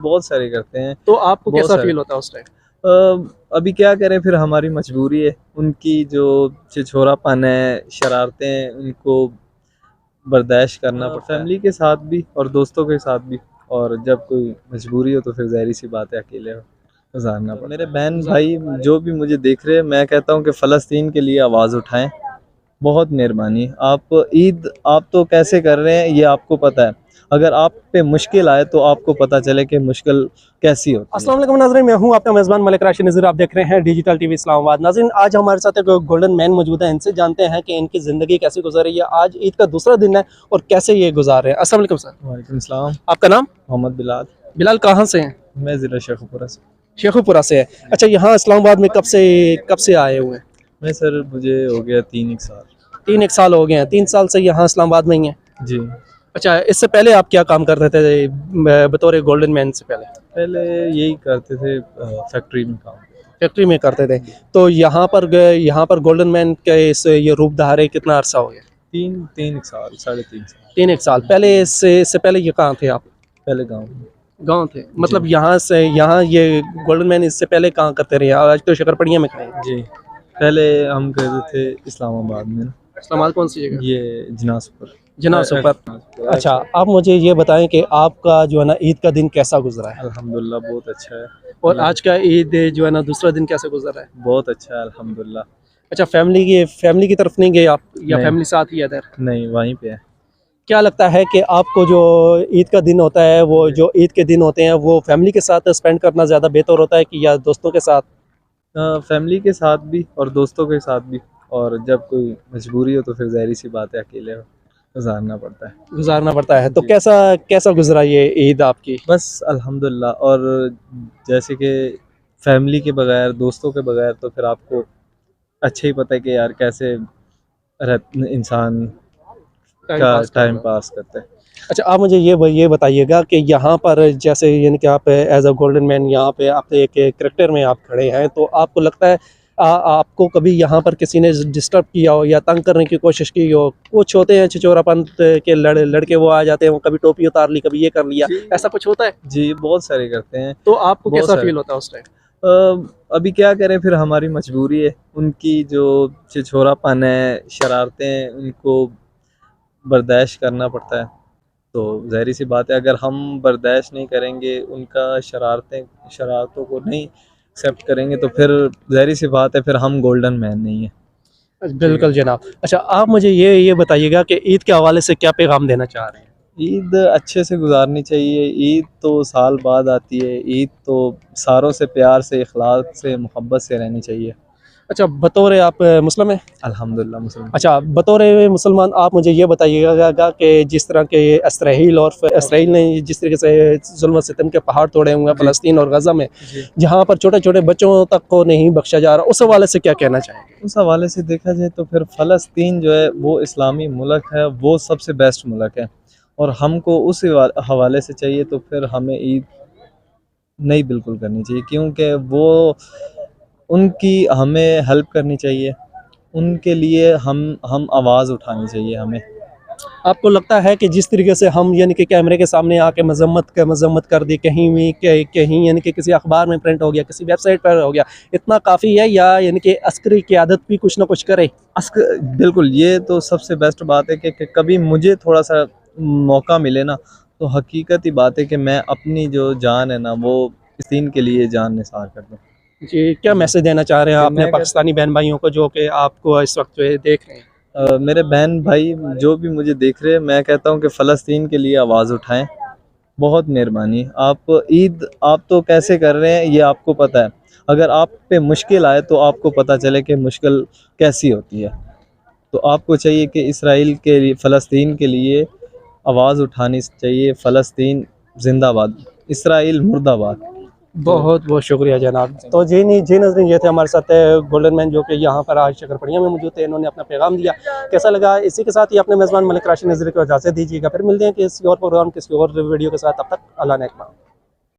बहुत सारे करते हैं। तो आपको बहुत कैसा सारे फील होता है उस टाइम? अभी क्या करें, फिर हमारी मजबूरी है। उनकी जो छिछोरापन है, शरारतें हैं, उनको बर्दाश्त करना पड़ता है, फैमिली के साथ भी और दोस्तों के साथ भी। और जब कोई मजबूरी हो तो फिर ज़ाहिर सी बात है, अकेले गुजारना पड़ता है। मेरे बहन भाई जो भी मुझे देख रहे हैं, मैं कहता हूँ कि फ़लस्तीन के लिए आवाज़ उठाएं। बहुत मेहरबानी। आप ईद आप तो कैसे कर रहे हैं ये आपको पता है। अगर आप पे मुश्किल आए तो आपको पता चले कि मुश्किल कैसी होती है। अस्सलाम वालेकुम नाज़रीन, मैं हूं आपका मेज़बान मलिक राशिद नज़ीर। आप देख रहे हैं डिजिटल टीवी इस्लामाबाद। नाज़रीन, आज हमारे साथ एक गोल्डन मैन मौजूद है। इनसे जानते हैं कि इनकी ज़िंदगी कैसे गुजर रही है। आज ईद का दूसरा दिन है और कैसे ये गुजार रहे हैं। अस्सलाम वालेकुम सर। वालेकुम सलाम। आपका नाम? मोहम्मद बिलाल। बिलाल, कहाँ से हैं? मैं ज़िला शेखुपुरा से। शेखुपुरा से है। अच्छा, यहाँ इस्लामाबाद में कब से आए हुए हैं? मैं सर मुझे हो गया 3 1 साल। 3 1 साल हो गए हैं। 3 साल से यहाँ इस्लामाबाद में ही हैं। जी। अच्छा, इससे पहले आप क्या काम करते थे बतौर गोल्डन मैन से पहले? पहले यही करते थे, फैक्ट्री में काम। फैक्ट्री में करते थे। तो यहाँ पर गोल्डन मैन के इस ये रूप धारे कितना अरसा हो गया? 3 3 1 साल, 3.5 साल। 3 1 साल पहले। इससे पहले ये कहाँ थे आप? पहले गाँव में। गाँव थे, मतलब यहाँ ये गोल्डन मैन इससे पहले कहाँ करते रहे? आज तो शकरपड़िया में खड़े हैं। जी। पहले हम करते थे इस्लामाबाद में। इस्लामाबाद कौन सी जगह? ये जनासपुर। जनासपुर पर। अच्छा, आप मुझे ये बताएं कि आपका जो है ना ईद का दिन कैसा गुजरा है? अल्हम्दुलिल्लाह बहुत अच्छा है। और आज का ईद जो है ना दूसरा दिन कैसे गुजर रहा है? बहुत अच्छा है अल्हम्दुलिल्लाह। अच्छा, फैमिली की तरफ नहीं गए आप या नहीं। फैमिली साथ ही है इधर? नहीं, वहीं पे है। क्या लगता है कि आपको जो ईद का दिन होता है, वो जो ईद के दिन होते हैं, वो फैमिली के साथ स्पेंड करना ज़्यादा बेहतर होता है कि या दोस्तों के साथ? फैमिली के साथ भी और दोस्तों के साथ भी। और जब कोई मजबूरी हो तो फिर ज़ाहिर सी बात है, अकेले गुजारना पड़ता है। गुजारना पड़ता है। तो जी। कैसा कैसा गुजरा ये ईद आपकी? बस अल्हम्दुलिल्लाह। और जैसे कि फैमिली के बगैर, दोस्तों के बगैर तो फिर आपको अच्छा ही पता है कि यार कैसे इंसान टाइम का पास टाइम करना। पास करता है। अच्छा, आप मुझे ये बताइएगा कि यहाँ पर जैसे यानी कि आप एज अ गोल्डन मैन यहाँ पे आप एक करेक्टर में आप खड़े हैं, तो आपको लगता है आपको कभी यहाँ पर किसी ने डिस्टर्ब किया हो या तंग करने की कोशिश की हो? कुछ होते हैं छिछोरापन के लड़के, वो आ जाते हैं, वो कभी टोपी उतार ली, कभी ये कर लिया, जी। ऐसा कुछ होता है? जी, बहुत सारे करते हैं। तो आपको बहुत कैसा सारे। फील होता है उस टाइम? अभी क्या करें, फिर हमारी मजबूरी है। उनकी जो छिछोरापन है, शरारतें हैं, उनको बर्दाश्त करना पड़ता है। तो ज़ाहिर सी बात है, अगर हम बर्दाश्त नहीं करेंगे, उनका शरारतों को नहीं एक्सेप्ट करेंगे तो फिर ज़ाहिर सी बात है, फिर हम गोल्डन मैन नहीं है। बिल्कुल जनाब। अच्छा, आप मुझे ये बताइएगा कि ईद के हवाले से क्या पैगाम देना चाह रहे हैं? ईद अच्छे से गुजारनी चाहिए। ईद तो साल बाद आती है। ईद तो सारों से प्यार से, इखलास से, मोहब्बत से रहनी चाहिए। अच्छा, बतौर आप मुस्लिम हैं? अल्हम्दुलिल्लाह मुस्लिम। अच्छा, बतौर मुसलमान आप मुझे ये बताइएगा कि जिस तरह के इसराइल ने जिस तरीके से जुल्म सितम के पहाड़ तोड़े हुए हैं फ़लस्तीन और गज़ा में, जी। जहाँ पर छोटे छोटे बच्चों तक को नहीं बख्शा जा रहा, उस हवाले से क्या कहना चाहेंगे? उस हवाले से देखा जाए तो फिर फ़लस्तीन जो है वो इस्लामी मुल्क है, वो सबसे बेस्ट मुल्क है। और हमको उस हवाले से चाहिए तो फिर हमें ईद नहीं बिल्कुल करनी चाहिए, क्योंकि वो उनकी हमें हेल्प करनी चाहिए। उनके लिए हम आवाज़ उठानी चाहिए हमें। आपको लगता है कि जिस तरीके से हम यानी कि कैमरे के सामने आके मजम्मत कर दी, कहीं भी कहीं यानी कि किसी अखबार में प्रिंट हो गया, किसी वेबसाइट पर हो गया, इतना काफ़ी है या यानी कि अस्करी क़यादत भी कुछ ना कुछ करे? बिल्कुल, ये तो सबसे बेस्ट बात है कि कभी मुझे थोड़ा-सा मौका मिले ना, तो हकीकत ही बात है कि मैं अपनी जो जान है ना, वो इस दीन के लिए जान निसार कर दूँ। जी, क्या मैसेज देना चाह रहे हैं कि अपने मैं पाकिस्तानी बहन भाइयों को जो कि आपको इस वक्त जो है देख रहे हैं? मेरे बहन भाई जो भी मुझे देख रहे हैं, मैं कहता हूँ कि फ़लस्तीन के लिए आवाज़ उठाएं। बहुत मेहरबानी। आप ईद आप तो कैसे कर रहे हैं ये आपको पता है। अगर आप पे मुश्किल आए तो आपको पता चले कि मुश्किल कैसी होती है। तो आपको चाहिए कि इसराइल के लिए, फ़लस्तीन के लिए आवाज़ उठानी चाहिए। फ़लस्तीन ज़िंदाबाद, इसराइल मुर्दाबाद। बहुत बहुत शुक्रिया जनाब। तो जी नाज़रीन, ये थे हमारे साथ गोल्डन मैन जो कि यहाँ पर आज शकरपड़िया में मौजूद थे। इन्होंने अपना पैगाम दिया, कैसा लगा? इसी के साथ ही अपने मेज़बान मलिक राशिद नज़ीर को इजाज़त दीजिएगा। फिर मिलते हैं किसी और प्रोग्राम, किसी और वीडियो के साथ। तब तक अल्लाह ने